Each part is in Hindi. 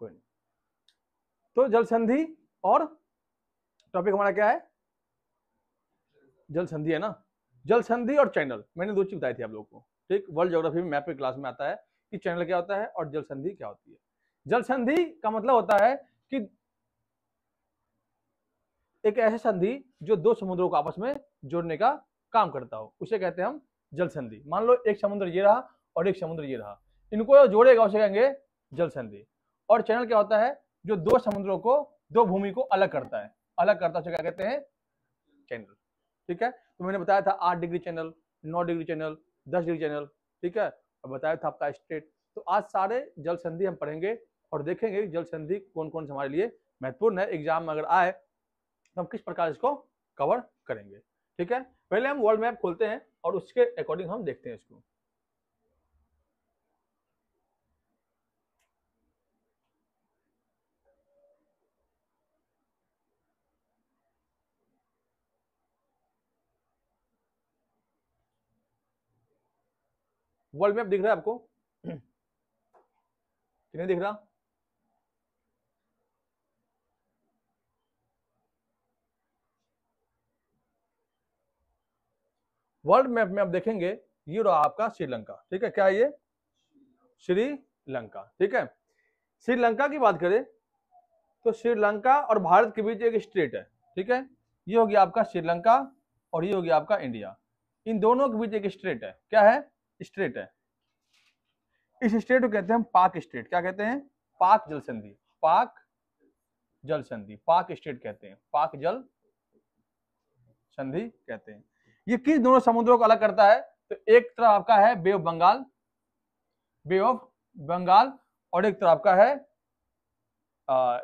कोई नहीं। तो जल संधि और टॉपिक हमारा क्या है, जल संधि है ना। जल संधि और चैनल, मैंने दो चीज बताई थी आप लोगों को, ठीक। वर्ल्ड ज्योग्राफी में मैप के क्लास में आता है कि चैनल क्या होता है और जल संधि क्या होती है। जल संधि का मतलब होता है कि एक ऐसी संधि जो दो समुद्रों को आपस में जोड़ने का काम करता हो, उसे कहते हैं हम जल संधि। मान लो एक समुद्र ये रहा और एक समुद्र ये रहा, इनको जोड़ेगा उसे कहेंगे जल संधि। और चैनल क्या होता है, जो दो समुद्रों को, दो भूमि को अलग करता है, अलग करता है, उसे क्या कहते हैं, चैनल। ठीक है, तो मैंने बताया था 8 degree channel, 9 degree channel, 10 degree channel, ठीक है, और बताया था आपका स्टेट। तो आज सारे जल संधि हम पढ़ेंगे और देखेंगे जल संधि कौन कौन से हमारे लिए महत्वपूर्ण है, एग्जाम में अगर आए तो हम किस प्रकार इसको कवर करेंगे। ठीक है, पहले हम वर्ल्ड मैप खोलते हैं और उसके अकॉर्डिंग हम देखते हैं इसको। वर्ल्ड मैप दिख रहा है आपको कि नहीं दिख रहा? वर्ल्ड मैप में आप देखेंगे ये रहा आपका श्रीलंका। ठीक है, क्या है ये, श्रीलंका। ठीक है, श्रीलंका की बात करें तो श्रीलंका और भारत के बीच एक स्टेट है। ठीक है, ये हो गया आपका श्रीलंका और ये हो गया आपका इंडिया। इन दोनों के बीच एक स्टेट है, क्या है, स्टेट है। इस स्टेट को कहते हैं हम पाक स्टेट। क्या कहते हैं, पाक जल संधि, पाक जल संधि, पाक स्टेट कहते हैं, पाक जल संधि कहते हैं। ये किस दोनों समुद्रों को अलग करता है, तो एक तरफ आपका है bay of Bengal, bay of Bengal, और एक तरफ आपका है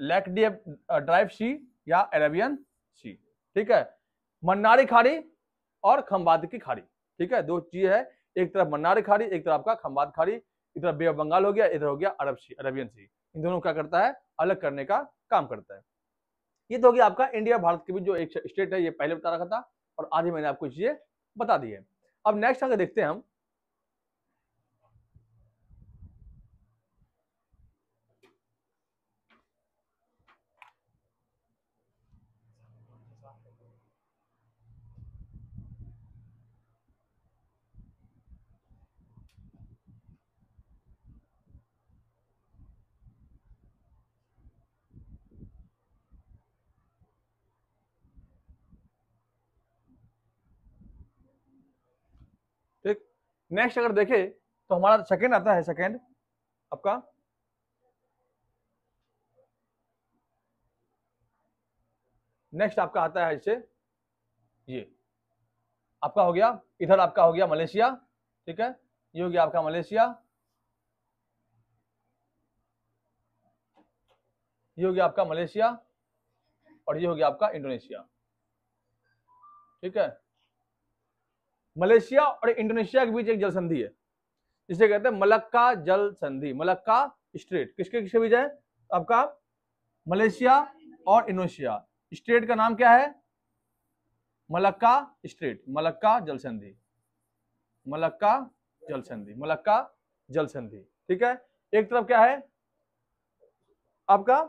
लैक्डियम ड्राइव सी या अरेबियन सी। ठीक है, मन्नारी खाड़ी और खंबात की खाड़ी। ठीक है, दो चीज है, एक तरफ मन्नारी खाड़ी, एक तरफ आपका खंबात खाड़ी। इधर बे ऑफ बंगाल हो गया, इधर हो गया अरब सी, अरेबियन सी। इन दोनों क्या करता है, अलग करने का काम करता है। ये तो हो गया आपका इंडिया भारत के बीच जो एक स्टेट है, ये पहले बता रखा था और आज ही मैंने आपको चीजें बता दी है। अब नेक्स्ट आगे देखते हैं हम, ठीक। नेक्स्ट अगर देखें तो हमारा सेकंड आता है, सेकंड आपका नेक्स्ट आपका आता है इससे, ये आपका हो गया, इधर आपका हो गया मलेशिया। ठीक है, ये हो गया आपका मलेशिया, ये हो गया आपका मलेशिया, और ये हो गया आपका इंडोनेशिया। ठीक है, मलेशिया और इंडोनेशिया के बीच एक जल संधि है जिसे कहते हैं मलक्का जल संधि, मलक्का स्ट्रेट। किसके किसके बीच है, आपका मलेशिया और इंडोनेशिया। स्टेट का नाम क्या है, मलक्का स्ट्रेट, मलक्का जल संधि, मलक्का जल संधि, मलक्का जल संधि। ठीक है, एक तरफ क्या है आपका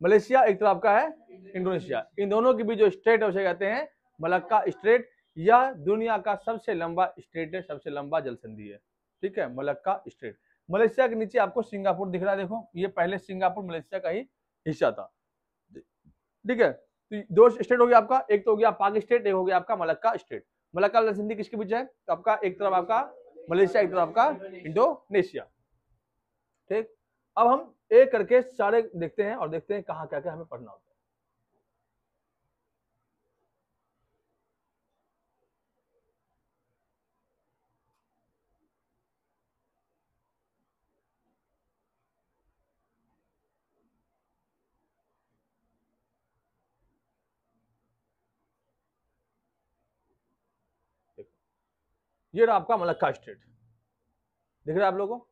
मलेशिया, एक तरफ आपका है इंडोनेशिया। इन दोनों के बीच जो स्टेट है उसे कहते हैं मलक्का स्ट्रेट। यह दुनिया का सबसे लंबा स्ट्रेट है, सबसे लंबा जल संधि है। ठीक है, मलक्का स्ट्रेट। मलेशिया के नीचे आपको सिंगापुर दिख रहा है, देखो ये पहले सिंगापुर मलेशिया का ही हिस्सा था। ठीक है, तो दो स्टेट हो गया आपका, एक तो हो गया पाक स्टेट, एक हो गया आपका मलक्का स्टेट। मलक्का जल संधि किसके बीच है, तो आपका एक तरफ आपका मलेशिया, एक तरफ आपका इंडोनेशिया। ठीक, अब हम एक करके सारे देखते हैं और देखते हैं कहाँ क्या क्या हमें पढ़ना होता है। ये रहा आपका मलक्का स्टेट, दिख रहा है आप लोगों को,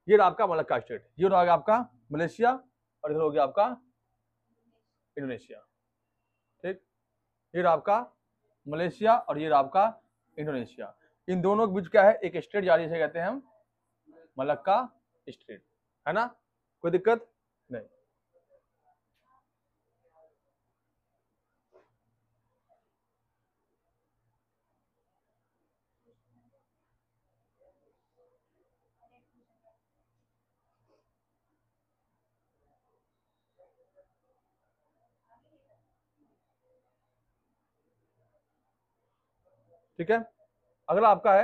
ये रहा आपका मलक्का स्टेट। ये रहा आपका मलेशिया और इधर हो गया आपका इंडोनेशिया। ठीक, ये रहा आपका मलेशिया और ये रहा आपका इंडोनेशिया। इन दोनों के बीच क्या है, एक स्टेट जारी से कहते हैं हम मलक्का स्टेट, है ना। कोई दिक्कत नहीं। ठीक है, अगला आपका है,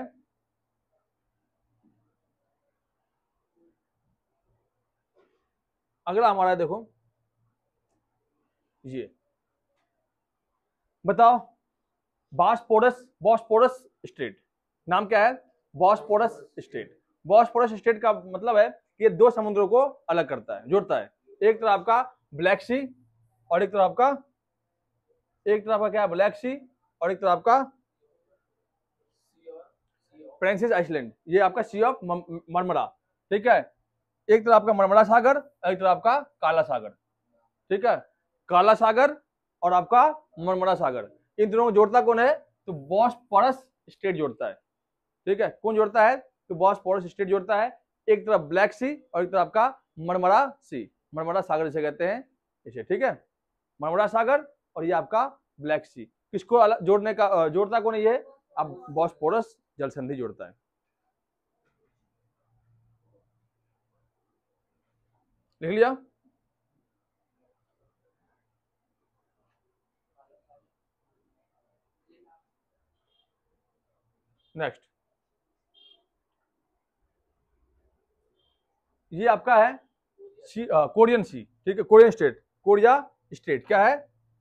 अगला हमारा है, देखो ये बताओ, बॉस्पोरस बॉस्पोरस स्ट्रेट, नाम क्या है? Bosporus straight. बॉस्पोरस स्ट्रेट का मतलब है कि ये दो समुद्रों को अलग करता है, जोड़ता है। एक तरफ आपका ब्लैक सी और एक तरफ आपका, एक तरफ का क्या है, ब्लैक सी, और एक तरफ आपका फ्रांसिस आइसलैंड, ये आपका सी ऑफ मरमरा। ठीक है, एक तरफ आपका मरमरा सागर, एक तरफ आपका काला सागर। ठीक है, काला सागर और आपका मरमरा सागर, इन दोनों को जोड़ता कौन है? तो बॉस्पोरस स्ट्रेट जोड़ता है। ठीक है, कौन जोड़ता है? तो बॉस्पोरस स्ट्रेट जोड़ता है। एक तरफ ब्लैक सी और एक तरफ आपका मरमरा सी, मरमरा सागर जिसे कहते हैं इसे। ठीक है, मरमरा सागर और ये आपका ब्लैक सी, किसको जोड़ने का जोड़ता कौन है? ये अब बॉस्पोरस जल संधि जोड़ता है। लिख लिया? नेक्स्ट, ये आपका है कोरियन सी। ठीक है, कोरियन स्टेट, कोरिया स्टेट क्या है?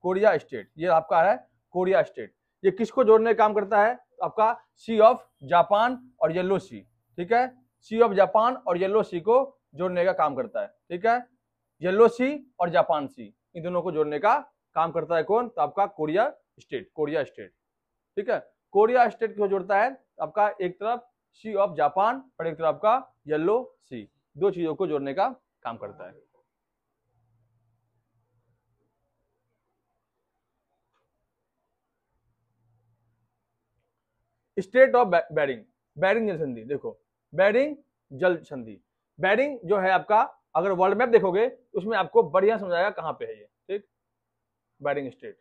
कोरिया स्टेट, ये आपका है कोरिया स्टेट। ये किसको जोड़ने का काम करता है? आपका सी ऑफ जापान और येलो सी। ठीक है, सी ऑफ जापान और येलो सी को जोड़ने का काम करता है। ठीक है, येलो सी और जापान सी, इन दोनों को जोड़ने का काम करता है कौन? तो आपका कोरिया स्टेट, कोरिया स्टेट। ठीक है, कोरिया स्टेट को जोड़ता है आपका एक तरफ सी ऑफ जापान और एक तरफ आपका येलो सी, दो चीजों को जोड़ने का काम करता है। स्टेट ऑफ बेरिंग, बेरिंग जल संधि। देखो, बेरिंग जल संधि, बेरिंग जो है आपका, अगर वर्ल्ड मैप देखोगे उसमें आपको बढ़िया समझाएगा कहां पे है ये। ठीक, बेरिंग स्टेट।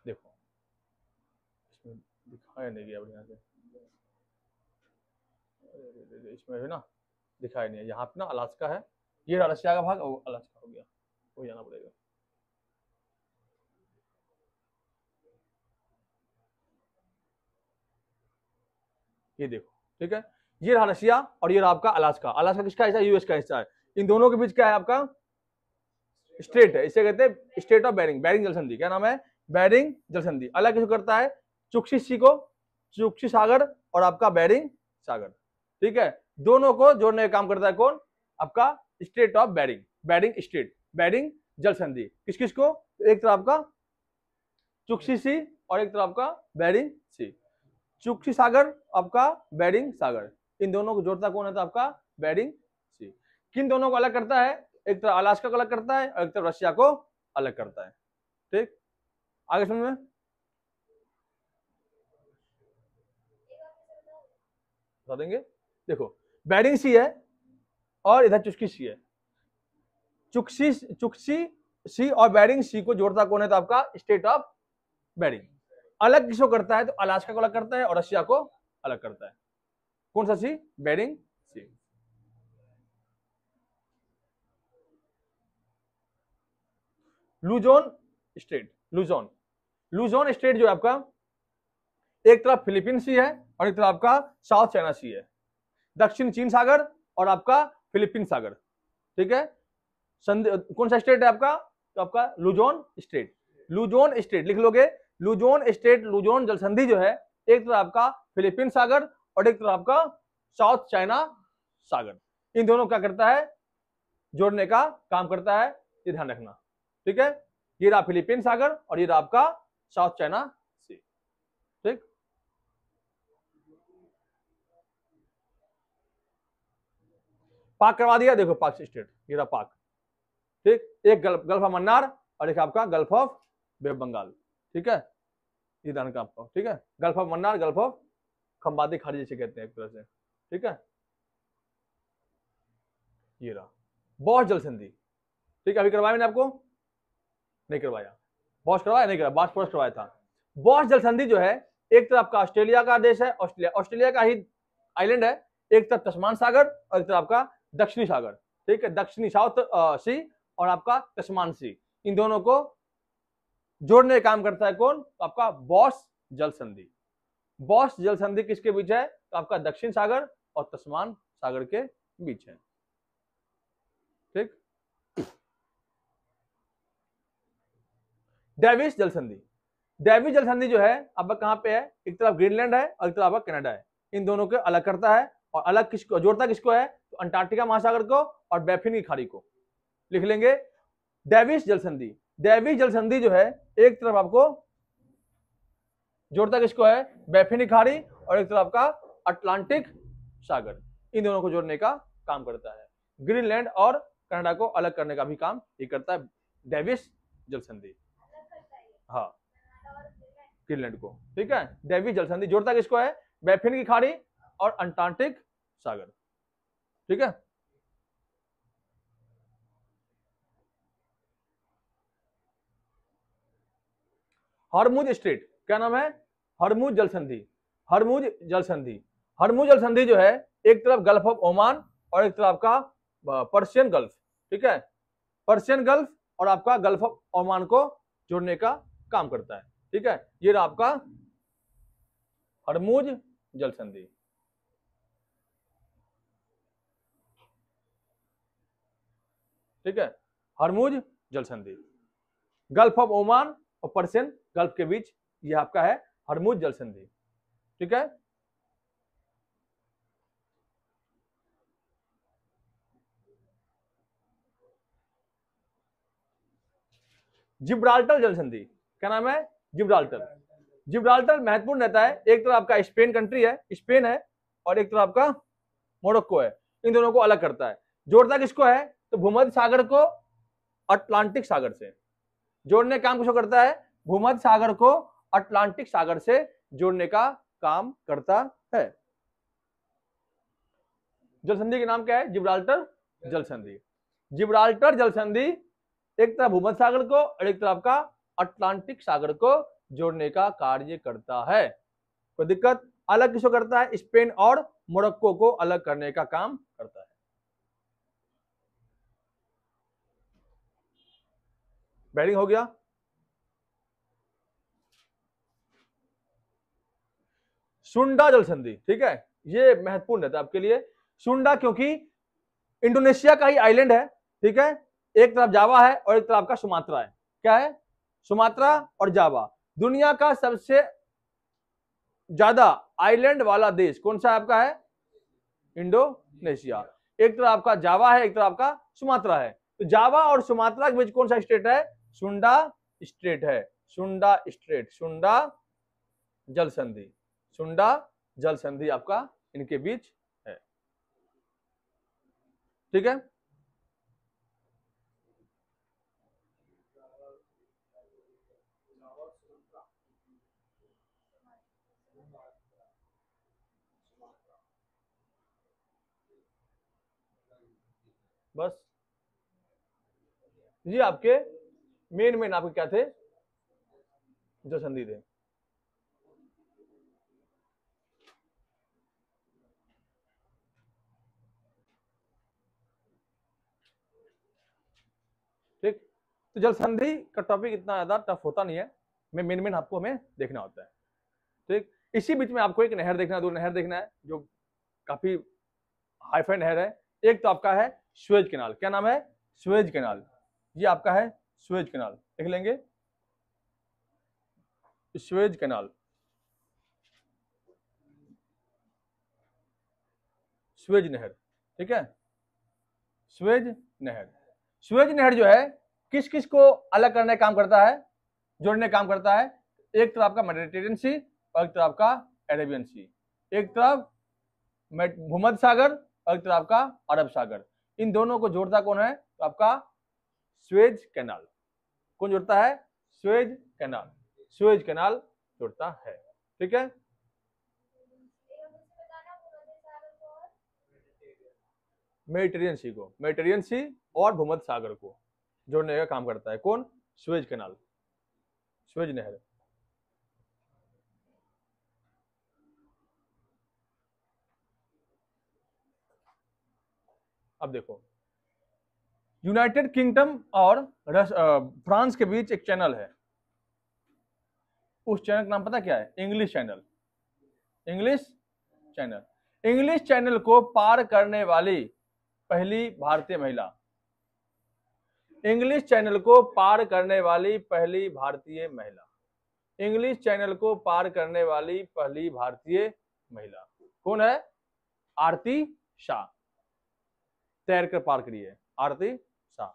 देखो, इसमें दिखाया नहीं गया बढ़िया से, इसमें है ना, दिखाई नहीं है। यहाँ पे ना अलास्का है, ये रशिया का भाग और अलास्का हो गया, वो जाना पड़ेगा। ये देखो, ठीक है, ये रहा रशिया और ये रहा आपका अलास्का। अलास्का किसका हिस्सा है? यूएस का हिस्सा है। इन दोनों के बीच क्या है आपका? स्ट्रेट है, इसे कहते हैं स्टेट ऑफ बेरिंग, बेरिंग जल संधि। क्या नाम है? बेरिंग जल संधि। अलग किसको करता है? चुक्सी सी को, चुक्सी सागर और आपका बेरिंग सागर। ठीक है, दोनों को जोड़ने का काम करता है कौन? आपका strait of Bering, Bering strait, Bering जल संधि। किस किस को? एक तरफ आपका चुक्सी सी और एक तरफ आपका बेरिंग सी। चुक्सी सागर आपका बेरिंग सागर, इन दोनों को जोड़ता कौन है? तो आपका बेरिंग सी। किन दोनों को अलग करता है? एक तरफ अलास्का को अलग करता है और एक तरफ रशिया को अलग करता है। ठीक, आगे समझ में बता देंगे। देखो, बेरिंग सी है और इधर चुस्की सी है। चुक्सी चुक्सी सी और बेरिंग सी को जोड़ता कौन है? तो आपका स्टेट ऑफ बेरिंग। अलग किसको करता है? तो अलास्का को अलग करता है और रशिया को अलग करता है। कौन सा sea? Bering sea. Luzon strait, Luzon, Luzon strait जो है आपका, एक तरफ फिलीपींस सी है और एक तरफ आपका साउथ चाइना सी है। दक्षिण चीन सागर और आपका फिलीपींस सागर। ठीक है, कौन सा स्टेट है आपका? तो आपका लुजोन स्टेट, लुजोन स्टेट लिख लोगे। लुजोन स्टेट, लुजोन जलसंधि जो है, एक तरफ आपका फिलीपींस सागर और एक तरफ आपका साउथ चाइना सागर। इन दोनों क्या करता है? जोड़ने का काम करता है, ये ध्यान रखना। ठीक है, ये रहा फिलीपींस सागर और ये रहा आपका साउथ चाइना सी। ठीक, पाक करवा दिया। देखो, पाक स्टेट, ये रहा पाक। ठीक, एक गल्फ ऑफ मन्नार और एक आपका gulf of bay of Bengal. ठीक है, ये ध्यान का आपको। ठीक है, gulf of Mannar, gulf of खंबाती खाड़ी जिसे कहते हैं एक तरह से। ठीक है, ये रहा बॉस जल संधि। ठीक है, अभी करवाया मैंने आपको, नहीं करवाया? बॉस करवाया नहीं करवाया, बॉस फोरस करवाया था। बॉस जल संधि जो है, एक तरफ आपका ऑस्ट्रेलिया का देश है, ऑस्ट्रेलिया का ही आइलैंड है, एक तरफ तस्मान सागर और एक तरफ आपका दक्षिणी सागर। ठीक है, दक्षिणी साउथ सी और आपका तस्मान सी, इन दोनों को जोड़ने का काम करता है कौन? तो आपका बॉस जल संधि। बॉस जल संधि किसके बीच है? तो आपका दक्षिण सागर और तस्मान सागर के बीच है। ठीक, डेविस जल संधि। डेविस जल संधि जो है अब कहां पे है? एक तरफ ग्रीनलैंड है और एक तरफ आपका कनाडा है, इन दोनों को अलग करता है। और अलग किसको जोड़ता किसको है? तो अंटार्कटिका महासागर को और बैफिन की खाड़ी को। लिख लेंगे डेविस जल संधि। डेविस जल संधि जो है, एक तरफ आपको जोड़ता किसको है? बैफिन की खाड़ी और एक तरफ आपका अटलांटिक सागर, इन दोनों को जोड़ने का काम करता है। ग्रीनलैंड और कनाडा को अलग करने का भी काम ये करता है डेविस जल संधि। हाँ, ग्रीनलैंड को। ठीक है, डेविस जल संधि जोड़ता किसको है? बैफिन की खाड़ी और अंटार्कटिक सागर। ठीक है, हरमुज स्ट्रेट, क्या नाम है? हरमुज जल संधि। हरमुज जल संधि, हरमुज जल संधि जो है, एक तरफ गल्फ ऑफ ओमान और एक तरफ आपका पर्शियन गल्फ। ठीक है, पर्शियन गल्फ और आपका गल्फ ऑफ ओमान को जोड़ने का काम करता है। ठीक है, ये रहा आपका हरमुज जल संधि। ठीक है, हरमुज जल संधि, गल्फ ऑफ ओमान और पर्शियन गल्फ के बीच ये आपका है हरमुज जल संधि। ठीक है, जिब्राल्टर जल संधि, क्या नाम है? जिब्राल्टर। जिब्राल्टर महत्वपूर्ण रहता है, एक तरफ आपका स्पेन कंट्री है, स्पेन है, और एक तरफ आपका मोरक्को है, इन दोनों को अलग करता है। जोड़ता किसको है? तो भूमध्य सागर को अटलांटिक सागर से। जोड़ने का काम किसको करता है? भूमध्य सागर को अटलांटिक सागर से जोड़ने का काम करता है। जल संधि के नाम क्या है? जिब्राल्टर जल संधि। जिब्राल्टर जल संधि एक तरफ भूमध्य सागर को और एक तरफ का अटलांटिक सागर को जोड़ने का कार्य करता है। कोई दिक्कत? अलग किसको करता है? स्पेन और मोरक्को को अलग करने का काम करता है। बैरिंग हो गया। सुंडा जल संधि, ठीक है, ये महत्वपूर्ण रहता है आपके लिए। सुंडा क्योंकि इंडोनेशिया का ही आइलैंड है। ठीक है, एक तरफ जावा है और एक तरफ आपका सुमात्रा है। क्या है? सुमात्रा और जावा। दुनिया का सबसे ज्यादा आइलैंड वाला देश कौन सा आपका है? इंडोनेशिया। एक तरफ आपका जावा है, एक तरफ आपका सुमात्रा है। तो जावा और सुमात्रा के बीच कौन सा स्टेट है? सुंडा स्टेट है। सुंडा स्टेट, सुंडा जल संधि, सुंडा जल संधि आपका इनके बीच है। ठीक है, बस ये आपके मेन आपके क्या थे? जल संधि थे। ठीक, तो जल संधि का टॉपिक इतना ज्यादा टफ होता नहीं है, मेन आपको हमें देखना होता है। ठीक, इसी बीच में आपको एक नहर देखना है, दो नहर देखना है जो काफी हाईफाई नहर है। एक तो आपका है सुएज कैनाल, क्या नाम है? Suez canal. ये आपका है सुएज कैनाल, देख लेंगे सुएज कैनाल। सुएज नहर, ठीक है, सुएज नहर। सुएज नहर जो है किस किस को अलग करने का काम करता है? जोड़ने का काम करता है। एक तरफ आपका मेडिटेरियन सी और एक तरफ आपका अरेबियन सी। एक तरफ भूमध्य सागर और एक तरफ आपका अरब सागर। इन दोनों को जोड़ता कौन है? तो आपका स्वेज कैनाल। कौन जुड़ता है? स्वेज कैनाल, स्वेज कैनाल जुड़ता है। ठीक है, मेडिटेरियन सी को, मेडिटेरियन सी और भूमध्य सागर को जोड़ने का काम करता है कौन? स्वेज कैनाल, स्वेज नहर। अब देखो, यूनाइटेड किंगडम और फ्रांस के बीच एक चैनल है, उस चैनल का नाम पता क्या है? English channel. English channel, English channel को पार करने वाली पहली भारतीय महिला, इंग्लिश चैनल को पार करने वाली पहली भारतीय महिला, इंग्लिश चैनल को पार करने वाली पहली भारतीय महिला कौन है? आरती शाह। तैर कर पार करी है आरती शाह।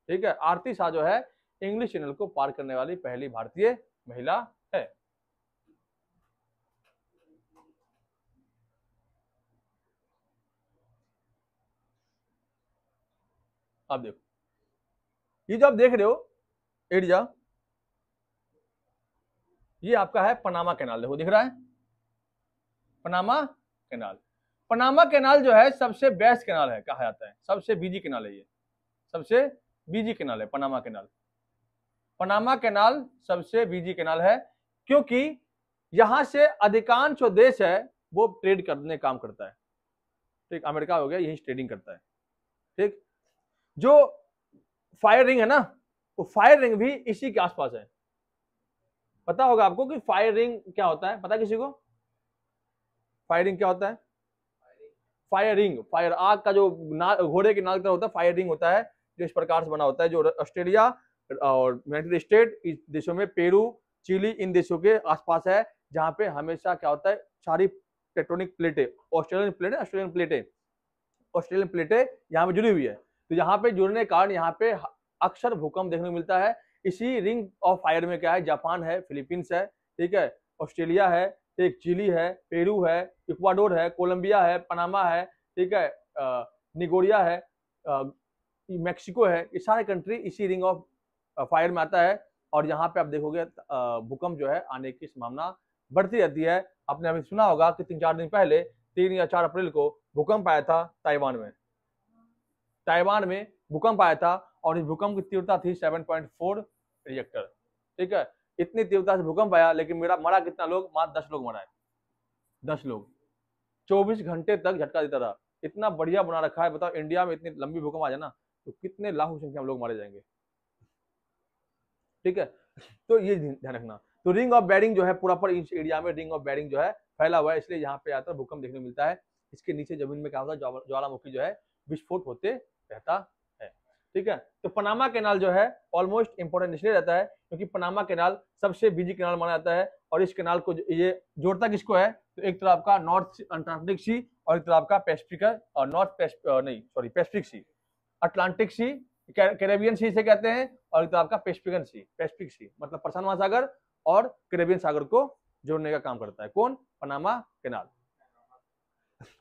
ठीक है, आरती शाह जो है इंग्लिश चैनल को पार करने वाली पहली भारतीय महिला है। अब देखो, ये जो आप देख रहे हो एरिया, ये आपका है पनामा कैनाल। देखो दिख रहा है पनामा कैनाल। पनामा कैनाल जो है सबसे बेस्ट कैनाल है, कहा जाता है सबसे बिजी कैनाल है, ये सबसे बिजी कैनाल है पनामा कैनाल। पनामा कैनाल सबसे बिजी कैनाल है क्योंकि यहां से अधिकांश जो देश है वो ट्रेड करने काम करता है। ठीक, अमेरिका हो गया, यही ट्रेडिंग करता है। ठीक, जो फायर रिंग है ना, वो फायर रिंग भी इसी के आसपास है। पता होगा आपको कि फायर रिंग क्या होता है? पता किसी को फायरिंग क्या होता है? फायरिंग, फायर आग का जो घोड़े के नाल की तरह होता है, फायरिंग होता है जो इस प्रकार से बना होता है, जो ऑस्ट्रेलिया और यूनाइटेड स्टेट इस देशों में, पेरू, चिली, इन देशों के आसपास है, जहां पे हमेशा क्या होता है, सारी टेक्टोनिक प्लेटें, ऑस्ट्रेलियन प्लेटें यहाँ पे जुड़ी हुई है। तो यहाँ पे जुड़ने के कारण यहाँ पे अक्सर भूकंप देखने को मिलता है। इसी रिंग ऑफ फायर में क्या है? जापान है, फिलीपींस है, ठीक है, ऑस्ट्रेलिया है, एक चिली है, पेरू है, इक्वाडोर है, कोलंबिया है, पनामा है, ठीक है, निगोरिया है, मेक्सिको है। ये सारे कंट्री इसी रिंग ऑफ फायर में आता है। और यहाँ पे आप देखोगे भूकंप जो है आने की संभावना बढ़ती रहती है। आपने अभी सुना होगा कि 3-4 दिन पहले 3 या 4 अप्रैल को भूकंप आया था ताइवान में। ताइवान में भूकंप आया था और इस भूकंप की तीव्रता थी 7.4 रिएक्टर। ठीक है, इतनी तीव्रता से भूकंप आया, लेकिन मेरा मरा कितना लोग? मात्र 10 लोग मरा है। 10 लोग 24 घंटे तक झटका देता रहा। इतना बढ़िया बना रखा है। बताओ इंडिया में इतनी लंबी भूकंप आ जाए ना तो कितने लाखों की संख्या में लोग मारे जाएंगे। ठीक है, तो ये ध्यान रखना। तो रिंग ऑफ बेरिंग जो है पूरा पर इस एरिया में रिंग ऑफ बेरिंग जो है फैला हुआ है, इसलिए यहाँ पे आता भूकंप देखने को मिलता है। इसके नीचे जमीन में क्या होता है? ज्वालामुखी जो है विस्फोट होते रहता है। ठीक है, तो पनामा कैनाल जो है ऑलमोस्ट इंपोर्टेंट इसलिए रहता है क्योंकि पनामा कैनाल सबसे बिजी कैनाल माना जाता है। और इस कैनाल को ये जोड़ता किसको है? तो एक तरफ का नॉर्थ अटलांटिक सी और एक तरफ का पैसिफिक और Pacific sea, Atlantic sea, Caribbean sea से कहते हैं, और एक तरफ का पैसिफिकन सी, पैसिफिक सी मतलब प्रशांत महासागर और कैरेबियन सागर को जोड़ने का काम करता है कौन? Panama canal.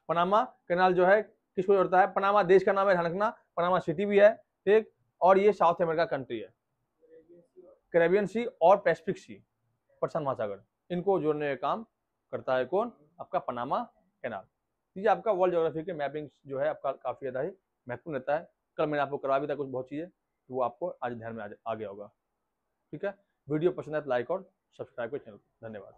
पनामा कैनाल जो है किसको जोड़ता है? पनामा देश का नाम है, ध्यान रखना, पनामा सिटी भी है। ठीक, और ये साउथ अमेरिका कंट्री है। कैरेबियन सी और पैसिफिक सी, प्रशांत महासागर, इनको जोड़ने का काम करता है कौन? आपका पनामा कैनाल। ये आपका वर्ल्ड ज्योग्राफी के मैपिंग जो है आपका काफी ज्यादा ही महत्वपूर्ण रहता है। कल मैंने आपको करवा भी था कुछ बहुत चीजें, तो वो आपको आज ध्यान में आ गया होगा। ठीक है, वीडियो पसंद है तो लाइक और सब्सक्राइब करें चैनल। धन्यवाद।